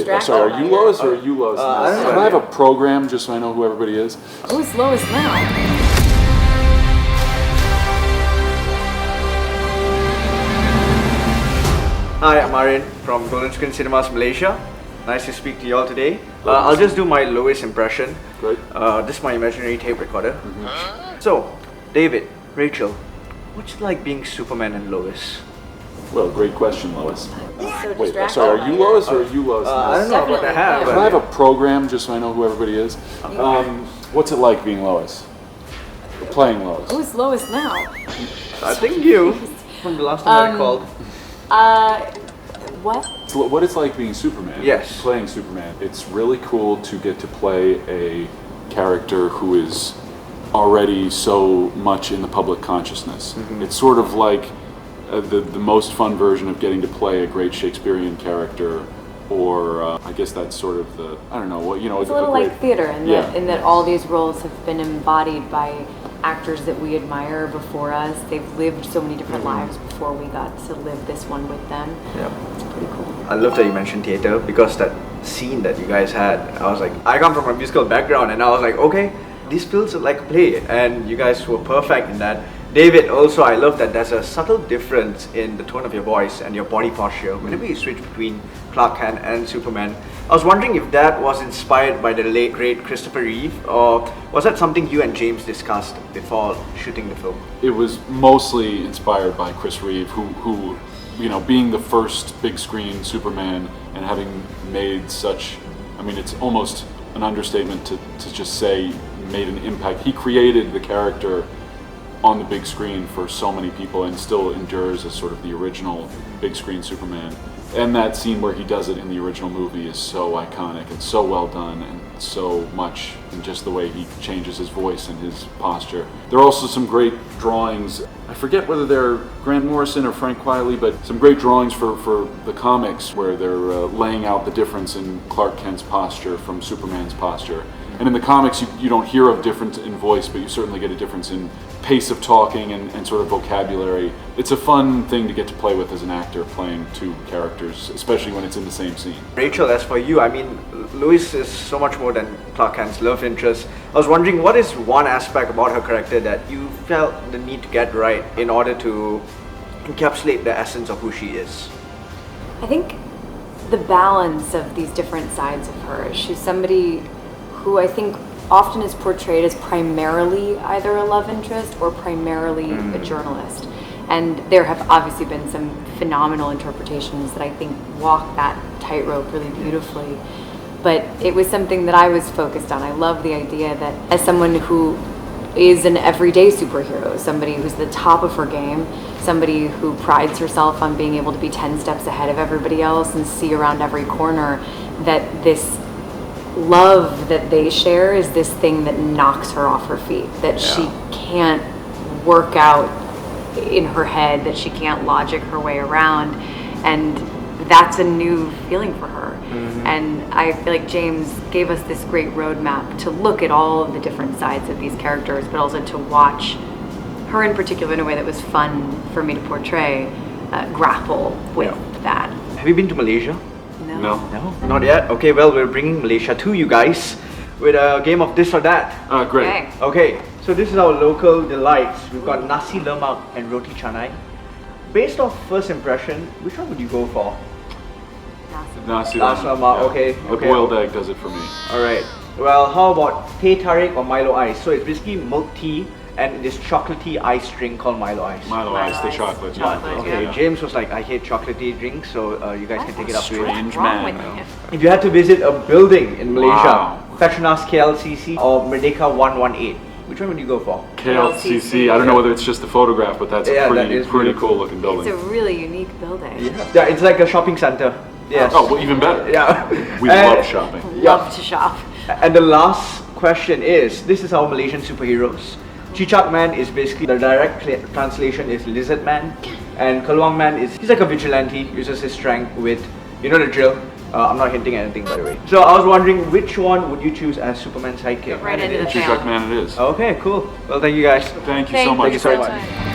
distracted. Sorry, are you Lois or are you Lois? I don't know. Can I have a program just so I know who everybody is? Who's Lois now? Hi, I'm Aryan from Corenswet Cinemas, Malaysia. Nice to speak to you all today. I'll just do my Lois impression. Great. This is my imaginary tape recorder. So, David, Rachel, what's it like being Superman and Lois? Well, great question, Lois. So Wait, distracted. sorry, are you Lois or are you Lois? I don't know what I Definitely, have. yeah. Can I have a program just so I know who everybody is? What's it like being Lois? Playing Lois? Who's Lois now? I think you, from the last time I called. What? What it's like being Superman. Yes. Playing Superman. It's really cool to get to play a character who is already so much in the public consciousness. It's sort of like the most fun version of getting to play a great Shakespearean character, or I guess that's sort of the, I don't know, what, you know. It's a little like theater in that all these roles have been embodied by actors that we admire before us. They've lived so many different lives before we got to live this one with them. Yeah. It's pretty cool. I love that you mentioned theater, because that scene that you guys had, I was like, I come from a musical background and I was like, okay, this feels like a play, and you guys were perfect in that. David, also, I love that there's a subtle difference in the tone of your voice and your body posture whenever you switch between Clark Kent and Superman. I was wondering if that was inspired by the late great Christopher Reeve, or was that something you and James discussed before shooting the film? It was mostly inspired by Chris Reeve, who, you know, being the first big screen Superman and having made such, I mean, it's almost an understatement to just say made an impact. He created the character on the big screen for so many people and still endures as sort of the original big screen Superman. And that scene where he does it in the original movie is so iconic and so well done, and so much in just the way he changes his voice and his posture. There are also some great drawings. I forget whether they're Grant Morrison or Frank Quiley, but some great drawings for the comics where they're laying out the difference in Clark Kent's posture from Superman's posture. And in the comics, you don't hear a difference in voice, but you certainly get a difference in pace of talking and sort of vocabulary. It's a fun thing to get to play with as an actor, playing two characters, especially when it's in the same scene. Rachel, as for you, I mean, Lois is so much more than Clark Kent's love interest. I was wondering, what is one aspect about her character that you felt the need to get right in order to encapsulate the essence of who she is? I think the balance of these different sides of her. She's somebody who I think often is portrayed as primarily either a love interest or primarily a journalist. And there have obviously been some phenomenal interpretations that I think walk that tightrope really beautifully. But it was something that I was focused on. I love the idea that as someone who is an everyday superhero, somebody who's the top of her game, somebody who prides herself on being able to be 10 steps ahead of everybody else and see around every corner, that this love that they share is this thing that knocks her off her feet, that she can't work out in her head, that she can't logic her way around, and that's a new feeling for her. And I feel like James gave us this great roadmap to look at all of the different sides of these characters, but also to watch her in particular in a way that was fun for me to portray, grapple with that. Have you been to Malaysia? No. No? Not yet? Okay, well, we're bringing Malaysia to you guys with a game of this or that. Great. Okay, so this is our local delights. We've got nasi lemak and roti canai. Based off first impression, which one would you go for? Nasi Nasi lemak. lemak, Yeah. okay. The boiled egg does it for me. Alright. Well, how about teh tarik or Milo ice? So it's basically milk tea and this chocolatey ice drink called Milo ice. Milo ice, the chocolate. Okay, Yeah. James was like, I hate chocolatey drinks, so you guys can take it up to you. Strange What's wrong man. with you? If you had to visit a building in Malaysia, Wow. Petronas KLCC or Merdeka 118, which one would you go for? KLCC. I don't know whether it's just a photograph, but that's Yeah, a that pretty is pretty beautiful. cool looking It's building. a really unique building. Yeah, it's like a shopping center. Yes. Oh, well, even better. Yeah. We And- love shopping. Love to shop. And the last question is, this is our Malaysian superheroes. Cicak Man is basically, the direct translation is Lizard Man, and Keluang Man he's like a vigilante, uses his strength with, you know the drill. I'm not hinting at anything, by the way. So I was wondering, which one would you choose as Superman's sidekick? Right into the Chishak Man it is. Okay, cool. Well, thank you guys. Thank you so much. Thank you so much. Time.